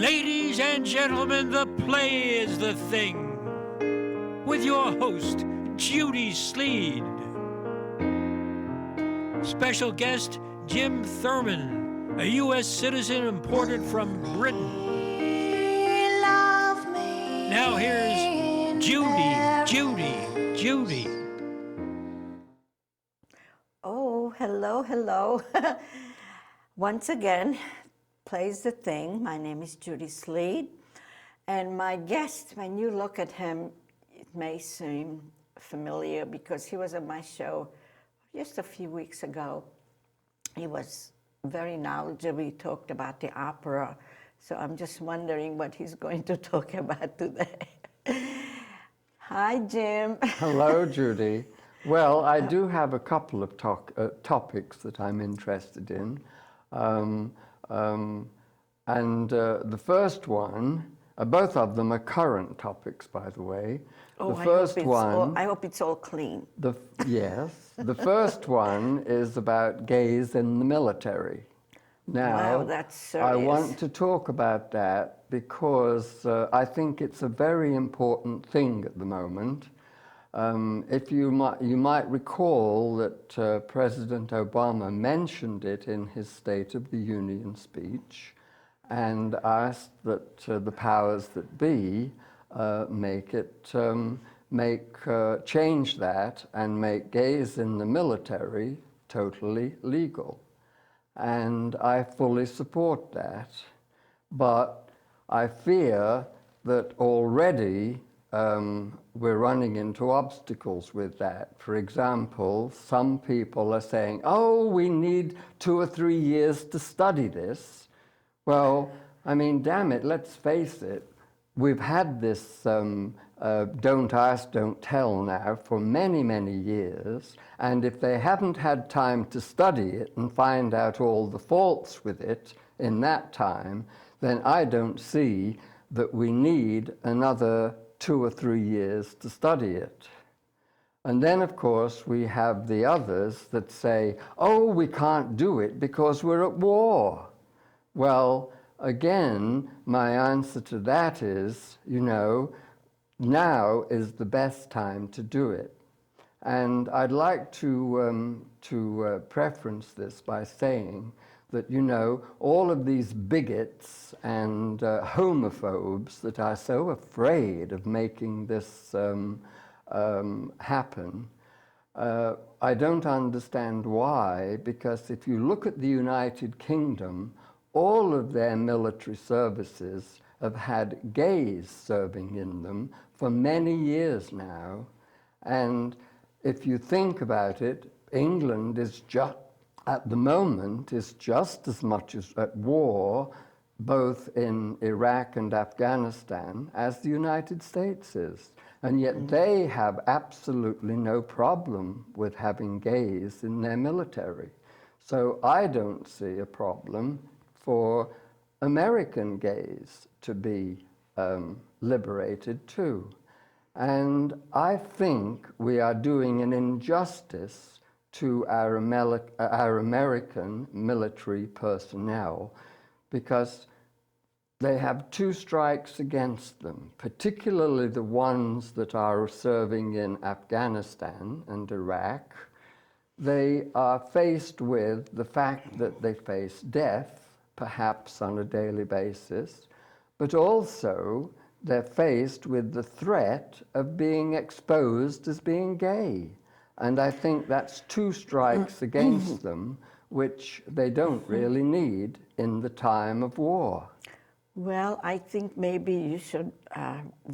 Ladies and gentlemen, the play is the thing. With your host, Judy Sleed. Special guest, Jim Thurman, a U.S. citizen imported from Britain. Now here's Judy. Oh, hello. Once again, plays the thing. My name is Judy Sleed. And my guest, when you look at him, it may seem familiar because he was on my show just a few weeks ago. He was very knowledgeable. He talked about the opera. So I'm just wondering what he's going to talk about today. Hi, Jim. Hello, Judy. Well, I do have a couple of topics that I'm interested in. The first one, both of them are current topics, by the way. Oh, the first I hope it's all clean. Yes. The first one is about gays in the military. Now, wow, that's serious. I want to talk about that because I think it's a very important thing at the moment. If you might recall that President Obama mentioned it in his State of the Union speech and asked that the powers that be change that and make gays in the military totally legal. And I fully support that. But I fear that already we're running into obstacles with that. For example, some people are saying, oh, we need 2 or 3 years to study this. Well, I mean, damn it, let's face it. We've had this don't ask, don't tell now for many, many years. And if they haven't had time to study it and find out all the faults with it in that time, then I don't see that we need another 2 or 3 years to study it. And then, of course, we have the others that say, oh, we can't do it because we're at war. Well, again, my answer to that is, now is the best time to do it. And I'd like to preference this by saying that, all of these bigots and homophobes that are so afraid of making this happen, I don't understand why, because if you look at the United Kingdom, all of their military services have had gays serving in them for many years now. And if you think about it, England is at the moment is just as much as at war, both in Iraq and Afghanistan, as the United States is. And yet they have absolutely no problem with having gays in their military. So I don't see a problem for American gays to be liberated too. And I think we are doing an injustice to our American military personnel because they have 2 strikes against them, particularly the ones that are serving in Afghanistan and Iraq. They are faced with the fact that they face death, perhaps on a daily basis, but also they're faced with the threat of being exposed as being gay. And I think that's 2 strikes against them, which they don't really need in the time of war. Well, I think maybe you should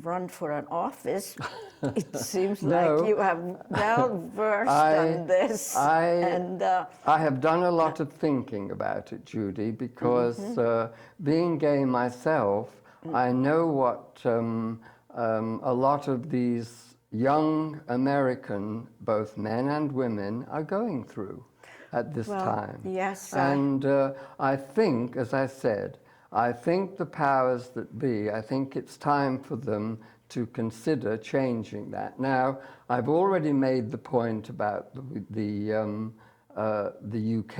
run for an office. It seems like you have well-versed on this. I have done a lot of thinking about it, Judy, because being gay myself, I know what a lot of these young American, both men and women, are going through at this time. Yes. And I think, as I said, I think the powers that be, I think it's time for them to consider changing that. Now, I've already made the point about the UK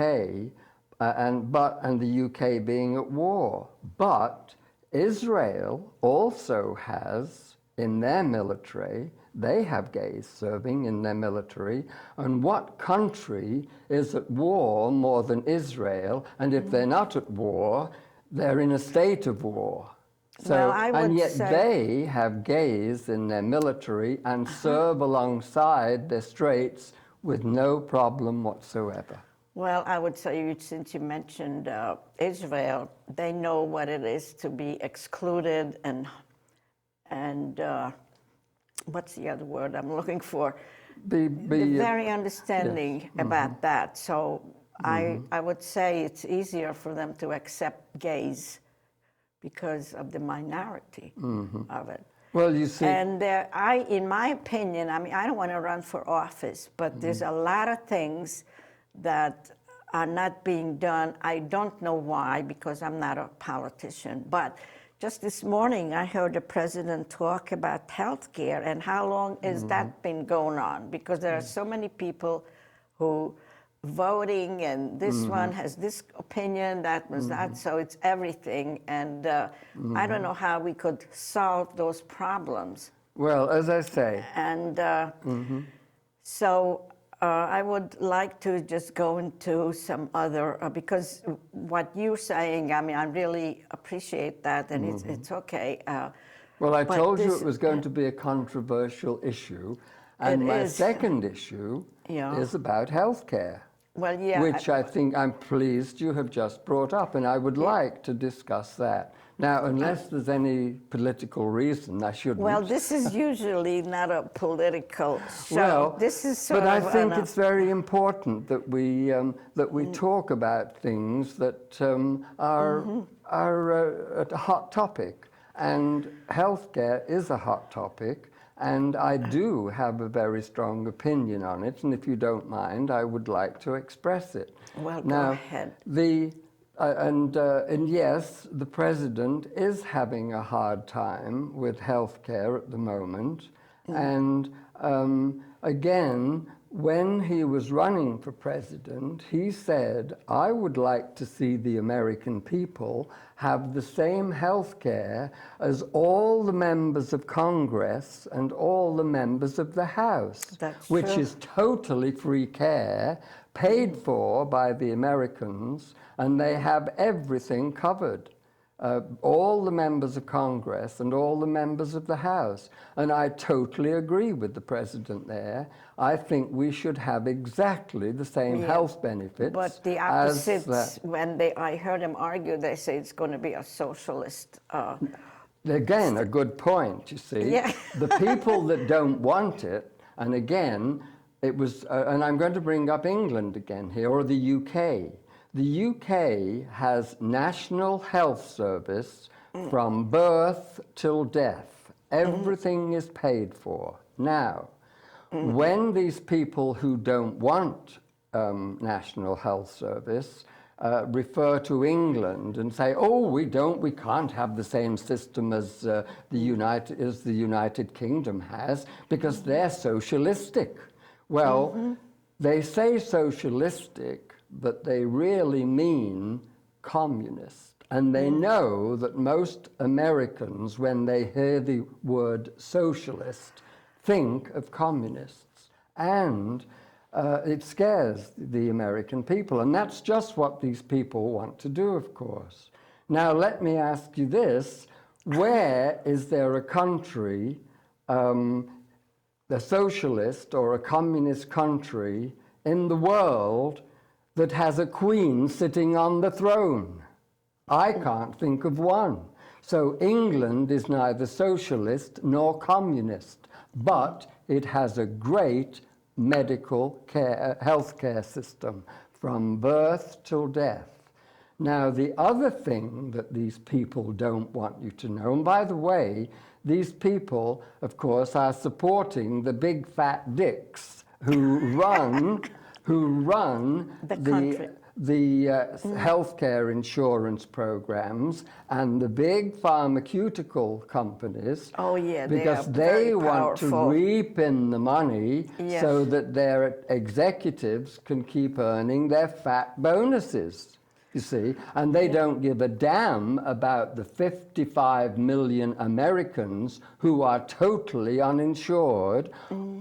and the UK being at war, but Israel also has in their military, they have gays serving in their military. And what country is at war more than Israel? And if they're not at war, they're in a state of war. So, Well, I would and yet say- they have gays in their military and serve alongside their straights with no problem whatsoever. Well, I would say, since you mentioned Israel, they know what it is to be excluded and what's the other word I'm looking for? They're very understanding about that. So I would say it's easier for them to accept gays because of the minority of it. Well, you see, And in my opinion, I mean, I don't want to run for office, but there's a lot of things that are not being done. I don't know why, because I'm not a politician. But just this morning, I heard the president talk about health care and how long has that been going on? Because there are so many people who voting, and this one has this opinion, that was that, so it's everything. And I don't know how we could solve those problems. well, as I say, And so I would like to just go into some other, because what you're saying, I mean, I really appreciate that, and it's okay. well, I but told you this- it was going to be a controversial issue. And It my is. second issue Yeah. is about health care. Well, yeah. Which I think I'm pleased you have just brought up, and I would like to discuss that. Now, unless there's any political reason, I shouldn't. Well, this is usually not a political show. Well, This is sort but I of think it's very important that we talk about things that are a hot topic, and healthcare is a hot topic. And I do have a very strong opinion on it, and if you don't mind, I would like to express it. Well, now, go ahead. And yes, the president is having a hard time with health care at the moment. And again, when he was running for president, he said, I would like to see the American people have the same health care as all the members of Congress and all the members of the House, That's which true. is totally free care, paid for by the Americans, and they have everything covered. All the members of Congress and all the members of the House. And I totally agree with the president there. I think we should have exactly the same health benefits. But the as opposites, when I heard them argue, they say it's going to be a socialist. Again, a good point, you see. Yeah. The people that don't want it, and again, it was, and I'm going to bring up England again here, or the UK. The UK has National Health Service from birth till death. Everything is paid for. Now, when these people who don't want National Health Service refer to England and say, oh, we can't have the same system as the United Kingdom has because they're socialistic. Well, they say socialistic, but they really mean communist. And they know that most Americans, when they hear the word socialist, think of communists. And it scares the American people. And that's just what these people want to do, of course. Now, let me ask you this. Where is there a country, a socialist or a communist country in the world that has a queen sitting on the throne? I can't think of one. So England is neither socialist nor communist, but it has a great medical care, healthcare system from birth till death. Now, the other thing that these people don't want you to know, and by the way, these people, of course, are supporting the big fat dicks who run The country. the healthcare insurance programs and the big pharmaceutical companies. Oh, yeah, they because are they very want to powerful. reap in the money Yes. so that their executives can keep earning their fat bonuses. you see, and they don't give a damn about the 55 million Americans who are totally uninsured,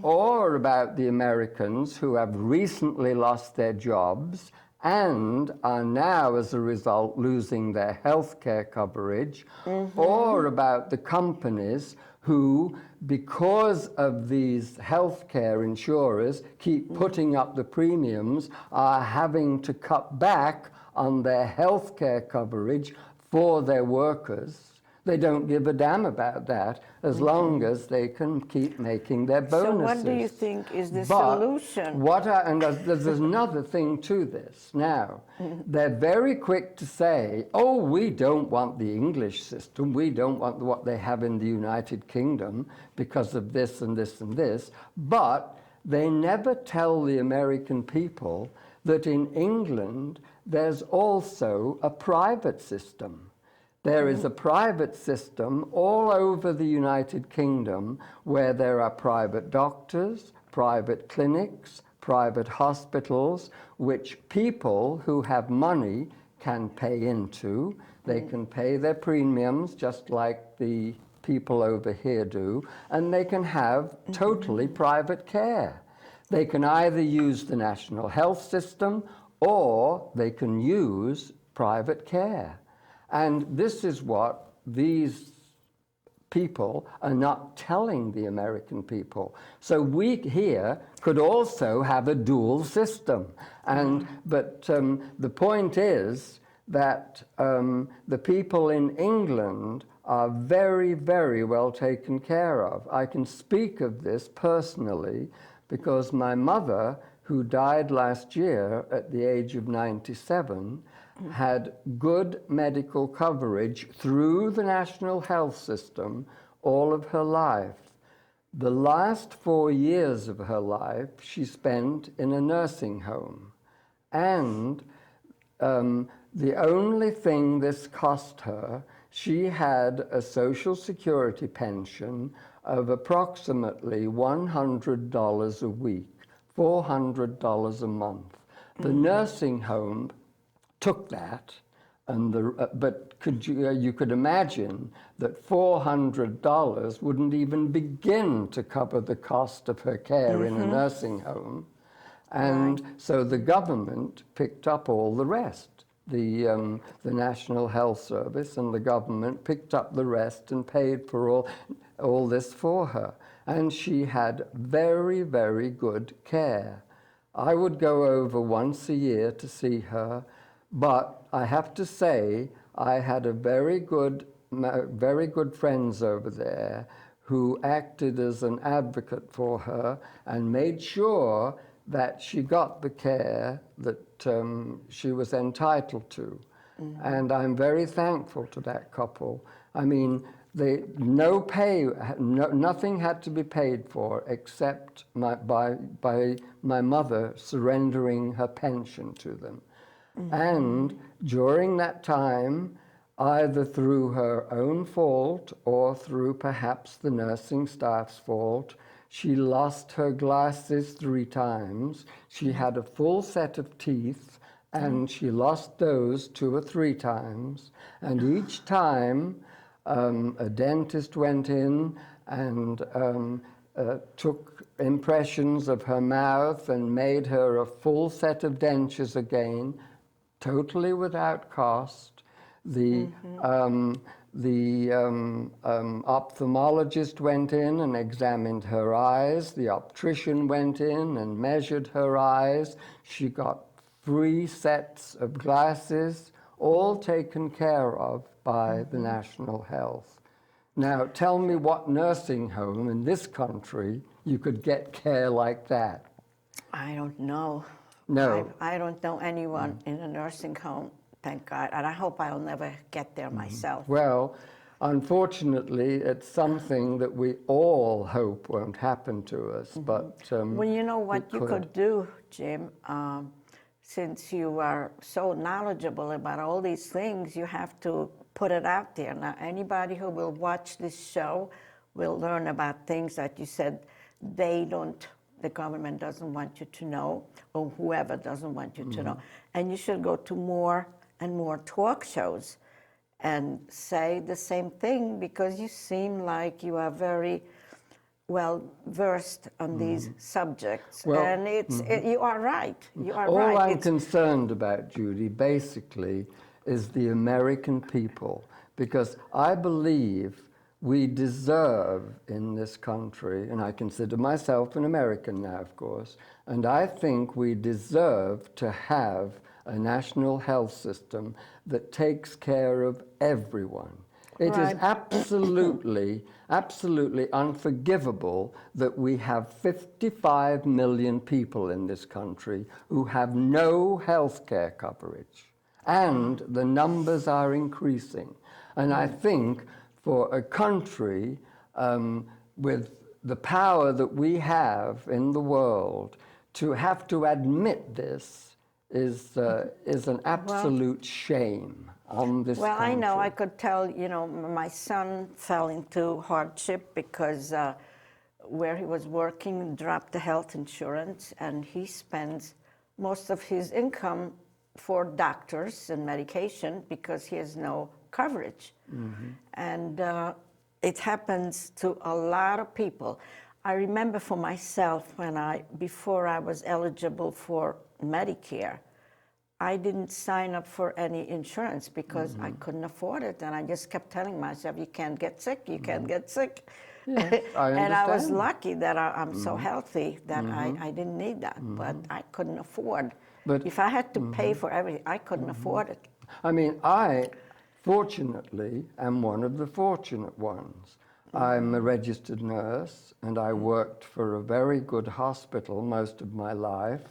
or about the Americans who have recently lost their jobs and are now, as a result, losing their health care coverage, or about the companies who, because of these healthcare insurers keep putting up the premiums, are having to cut back on their healthcare coverage for their workers. They don't give a damn about that as long as they can keep making their bonuses. So what do you think is the But solution? There's another thing to this. Now, they're very quick to say, oh, we don't want the English system. We don't want what they have in the United Kingdom because of this and this and this. But they never tell the American people that in England, there's also a private system. There is a private system all over the United Kingdom where there are private doctors, private clinics, private hospitals, which people who have money can pay into. They can pay their premiums just like the people over here do, and they can have totally private care. They can either use the national health system or they can use private care. And this is what these people are not telling the American people. So we here could also have a dual system. But the point is that the people in England are very, very well taken care of. I can speak of this personally because my mother, who died last year at the age of 97, had good medical coverage through the National Health System all of her life. The last 4 years of her life she spent in a nursing home. And the only thing this cost her, she had a Social Security pension of approximately $100 a week, $400 a month. The nursing home took that, and but you could imagine that $400 wouldn't even begin to cover the cost of her care in a nursing home, and so the government picked up all the rest. The National Health Service and the government picked up the rest and paid for all this for her, and she had very, very good care. I would go over once a year to see her. But I have to say, I had a very good friends over there who acted as an advocate for her and made sure that she got the care that she was entitled to. And I'm very thankful to that couple. I mean, nothing had to be paid for except by my mother surrendering her pension to them. And during that time, either through her own fault or through perhaps the nursing staff's fault, she lost her glasses 3 times. She had a full set of teeth, and she lost those 2 or 3 times. And each time, a dentist went in and took impressions of her mouth and made her a full set of dentures again, totally without cost. The ophthalmologist went in and examined her eyes. The optician went in and measured her eyes. She got 3 sets of glasses, all taken care of by the National Health. Now, tell me what nursing home in this country you could get care like that? I don't know. No. I don't know anyone in a nursing home, thank God, and I hope I'll never get there myself. Well, unfortunately, it's something that we all hope won't happen to us, but well, you know what you could do, Jim, since you are so knowledgeable about all these things, you have to put it out there. Now, anybody who will watch this show will learn about things that you said the government doesn't want you to know, or whoever doesn't want you to know. And you should go to more and more talk shows and say the same thing, because you seem like you are very well versed on these subjects. Well, and you are right. You are All right. I'm concerned about, Judy, basically, is the American people, because I believe we deserve in this country, and I consider myself an American now, of course, and I think we deserve to have a national health system that takes care of everyone. It is absolutely, absolutely unforgivable that we have 55 million people in this country who have no health care coverage. And the numbers are increasing. And I think for a country with the power that we have in the world, to have to admit this is an absolute shame on this country. I know. I could tell, my son fell into hardship because where he was working dropped the health insurance, and he spends most of his income for doctors and medication because he has no coverage. And it happens to a lot of people. I remember for myself, before I was eligible for Medicare, I didn't sign up for any insurance because I couldn't afford it. And I just kept telling myself, you can't get sick, you can't get sick. Yes, I and I was understand. lucky that I'm so healthy that I didn't need that, but I couldn't afford. But if I had to pay for everything, I couldn't afford it. I mean, I, fortunately, am one of the fortunate ones. I'm a registered nurse, and I worked for a very good hospital most of my life.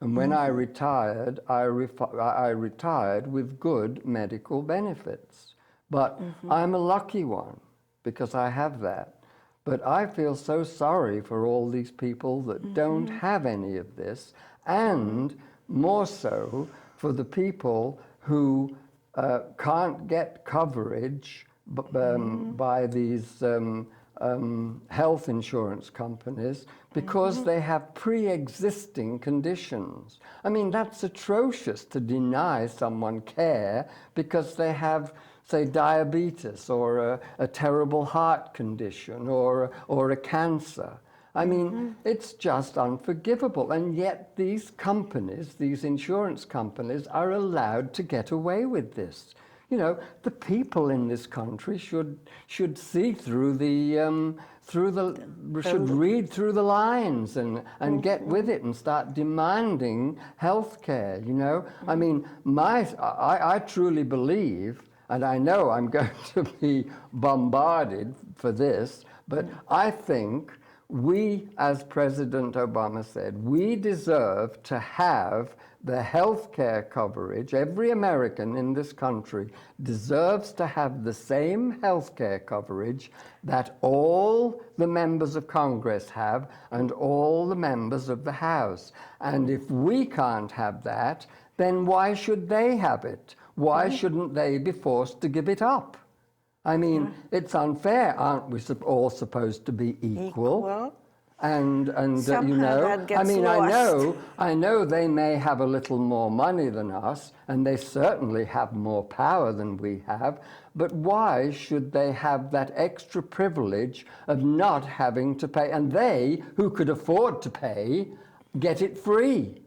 And when I retired, I retired with good medical benefits. But I'm a lucky one because I have that. But I feel so sorry for all these people that don't have any of this, and more so for the people who can't get coverage by these health insurance companies because they have pre-existing conditions. I mean, that's atrocious to deny someone care because they have, say, diabetes or a terrible heart condition or a cancer. I mean, it's just unforgivable. And yet these companies, these insurance companies, are allowed to get away with this. You know, the people in this country should see through should read through the lines and get with it and start demanding health care, you know. I mean, I truly believe, and I know I'm going to be bombarded for this, but I think we, as President Obama said, we deserve to have the health care coverage. Every American in this country deserves to have the same health care coverage that all the members of Congress have and all the members of the House. And if we can't have that, then why should they have it? Why shouldn't they be forced to give it up? I mean, it's unfair. Aren't we all supposed to be equal? And you know, I mean, I know they may have a little more money than us, and they certainly have more power than we have, but why should they have that extra privilege of not having to pay? And they, who could afford to pay, get it free.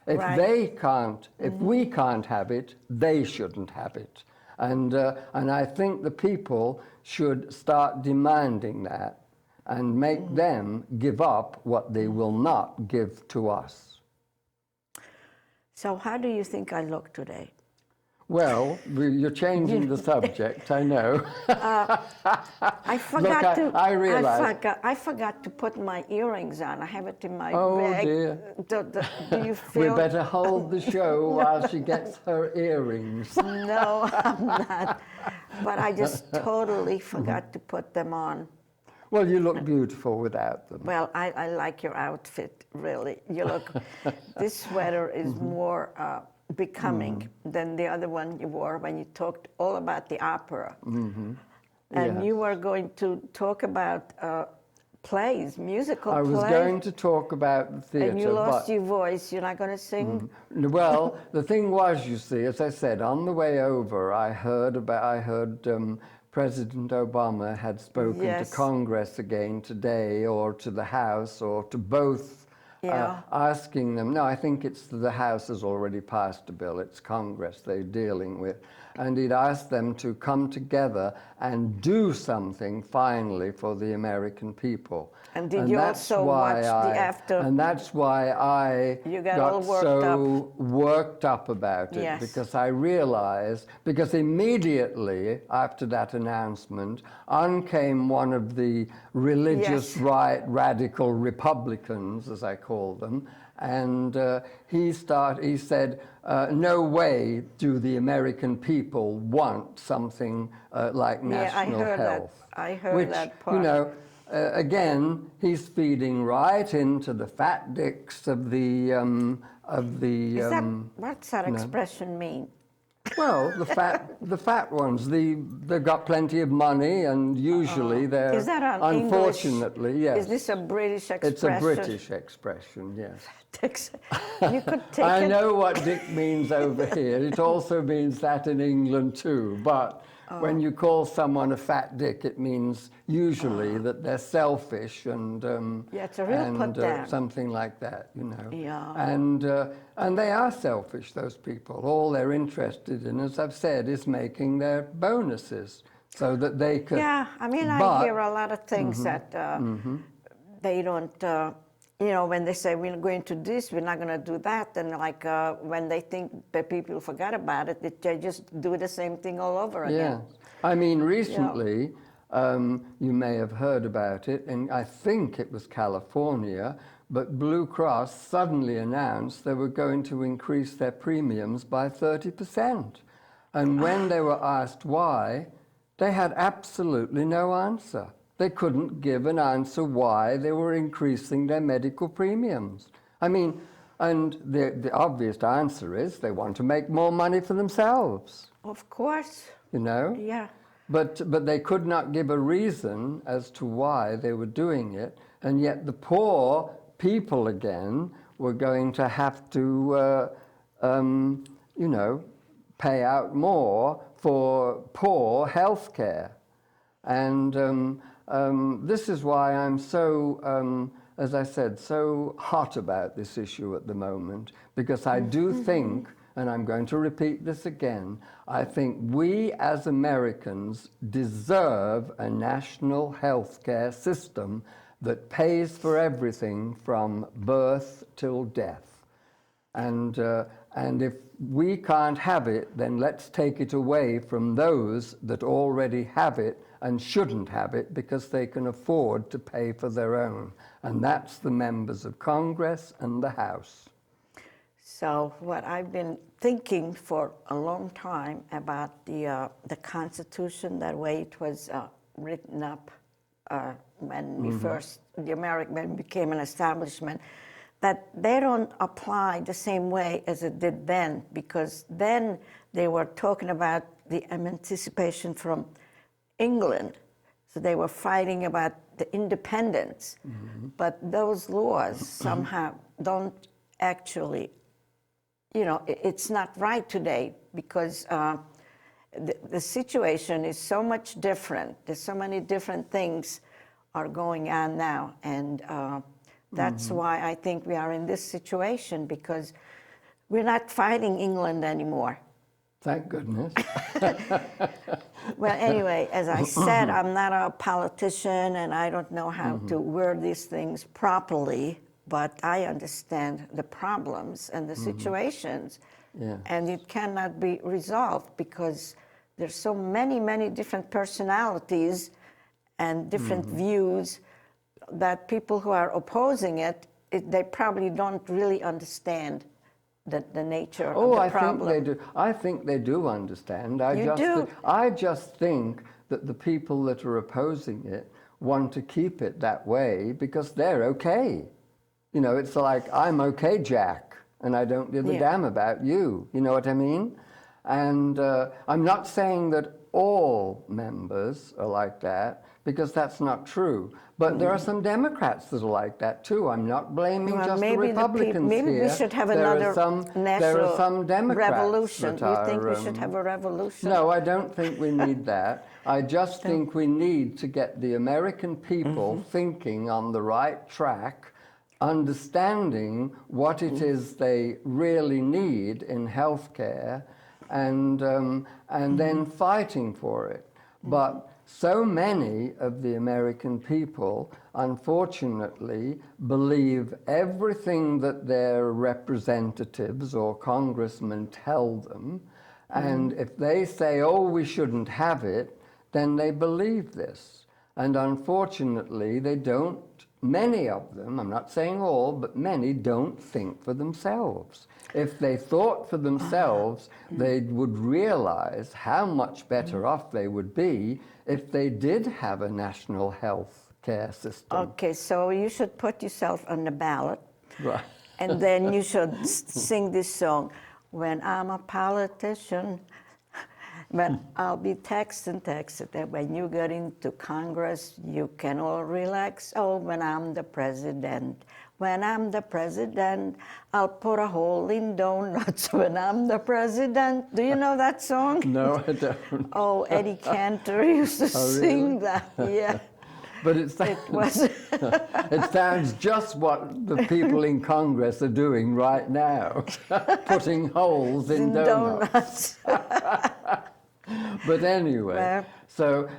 If they can't, if we can't have it, they shouldn't have it. And I think the people should start demanding that and make them give up what they will not give to us. So how do you think I look today? Well, you're changing the subject, I know. I forgot I realize. I forgot to put my earrings on. I have it in my bag. Oh, dear. Do you feel... We better hold the show while she gets her earrings. No, I'm not. But I just totally forgot to put them on. Well, you look beautiful without them. Well, I like your outfit, really. You look... This sweater is more... becoming than the other one you wore when you talked all about the opera. And you were going to talk about plays, musical I plays. was going to talk about the theatre, And you lost but your voice. You're not going to sing? well, the thing was, you see, as I said, on the way over, I heard President Obama had spoken to Yes. Congress again today, or to the House, or to both, Yeah. asking them. No, I think it's the House has already passed a bill. It's Congress they're dealing with. And he'd asked them to come together and do something finally for the American people. And did you that's also why watch the after? And that's why I You got all worked so worked up about it, Yes. because I realized, because immediately after that announcement, on came one of the religious Yes. right radical Republicans, as I call them, and he said, no way do the American people want something like national health. I heard which, that part. you know, again, he's feeding right into the fat dicks of the What's that expression mean? well, the fat ones. They've got plenty of money, and usually they're Is that an unfortunately English, yes. Is this a British expression? It's a British expression, yes. You could take I it. know what dick means over here. It also means that in England too, but when you call someone a fat dick, it means usually that they're selfish and Yeah, it's a real put down. something like that, you know. Yeah. And they are selfish, those people. All they're interested in, as I've said, is making their bonuses so that they can. Yeah, I mean, I hear a lot of things that they don't. You know, when they say we're going to this, we're not going to do that, and like when they think that people forgot about it, they just do the same thing all over again. Yeah. I mean, recently, you may have heard about it, and I think it was California, but Blue Cross suddenly announced they were going to increase their premiums by 30%. And when they were asked why, they had absolutely no answer. They couldn't give an answer why they were increasing their medical premiums. I mean, and the obvious answer is they want to make more money for themselves. Of course. You know? Yeah. But they could not give a reason as to why they were doing it, and yet the poor people again were going to have to, you know, pay out more for poor health care. And this is why I'm so, as I said, so hot about this issue at the moment, because I do think, and I'm going to repeat this again, I think we as Americans deserve a national health care system that pays for everything from birth till death. And if we can't have it, then let's take it away from those that already have it and shouldn't have it because they can afford to pay for their own. And that's the members of Congress and the House. So what I've been thinking for a long time about the Constitution, that way it was written up when we first, the American became an establishment, that they don't apply the same way as it did then, because then they were talking about the emancipation from England. So they were fighting about the independence. But those laws somehow don't actually, you know, it's not right today, because the situation is so much different. There's so many different things are going on now. And that's why I think we are in this situation, because we're not fighting England anymore. Thank goodness. Well, anyway, as I said, I'm not a politician and I don't know how to word these things properly, but I understand the problems and the situations. Yeah. And it cannot be resolved because there's so many, many different personalities and different views that people who are opposing it, they probably don't really understand the nature of the problem. I think they do. I think they do understand. I just think that the people that are opposing it want to keep it that way because they're okay. You know, it's like, I'm okay, Jack, and I don't give a damn about you. You know what I mean? And I'm not saying that all members are like that, because that's not true. But there are some Democrats that are like that too. I'm not blaming Well, just the maybe Republicans maybe here. we should have There are another some, national there are some Democrats revolution. that You are, think we should have a revolution? No, I don't think we need that. I just think we need to get the American people thinking on the right track, understanding what it is they really need in healthcare, and then fighting for it. But so many of the American people, unfortunately, believe everything that their representatives or congressmen tell them, and if they say, oh, we shouldn't have it, then they believe this. And unfortunately, they don't, many of them, I'm not saying all, but many don't think for themselves. If they thought for themselves, they would realize how much better off they would be if they did have a national health care system. Okay, so you should put yourself on the ballot. Right. And then you should sing this song, when I'm a politician, but I'll be texting, and when you get into Congress, you can all relax. Oh, when I'm the president. When I'm the president, I'll put a hole in donuts. When I'm the president. Do you know that song? No, I don't. Oh, Eddie Cantor used to sing that, yeah. But it was it sounds just what the people in Congress are doing right now, putting holes in donuts. But anyway, Well, so,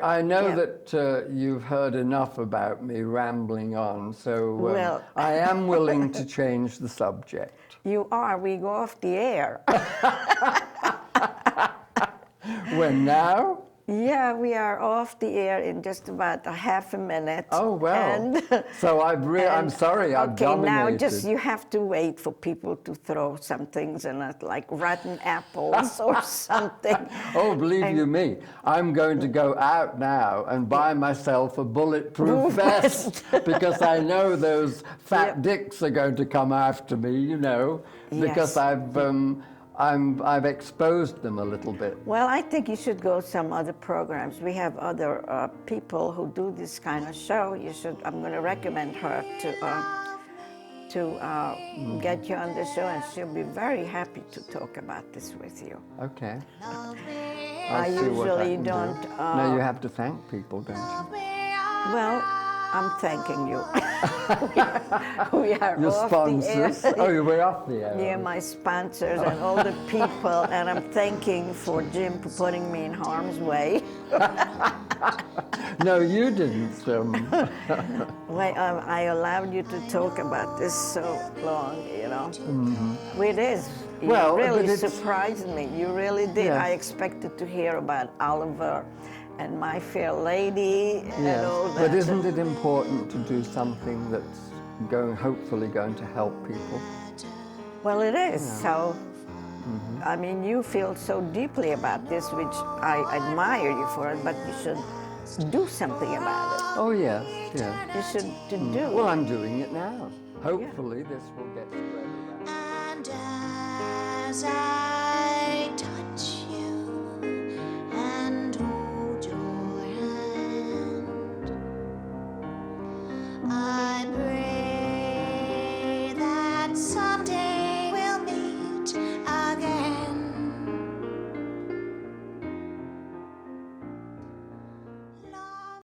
I know that you've heard enough about me rambling on, so Well- I am willing to change the subject. You are, we go off the air. When now? Yeah, we are off the air in just about a half a minute. Oh, well. And, So I'm sorry I've dominated. now you have to wait for people to throw some things in it, like rotten apples or something. Oh, believe you me, I'm going to go out now and buy myself a bulletproof vest because I know those fat dicks are going to come after me, you know, because Yes. I've exposed them a little bit. Well, I think you should go some other programs. We have other people who do this kind of show. I'm going to recommend her to get you on the show, and she'll be very happy to talk about this with you. Okay. I I'll see what usually can don't. do. No, you have to thank people, don't you? Well, I'm thanking you. we are Your off sponsors. the air. Oh, we're off the air. Yeah, my sponsors and all the people, and I'm thanking for Jim for putting me in harm's way. No, you didn't. I allowed you to talk about this so long, you know. Mm-hmm. It is. You Well, really but it's- surprised me. You really did. Yes. I expected to hear about Oliver and My Fair Lady and all that. But isn't it important to do something that's hopefully going to help people? Well, it is. So, I mean, you feel so deeply about this, which I admire you for it, but you should do something about it. Oh, yes, yes. You should do. Well, I'm doing it now. Hopefully this will get spread around. And as I touch you and hold your hand, I pray that someday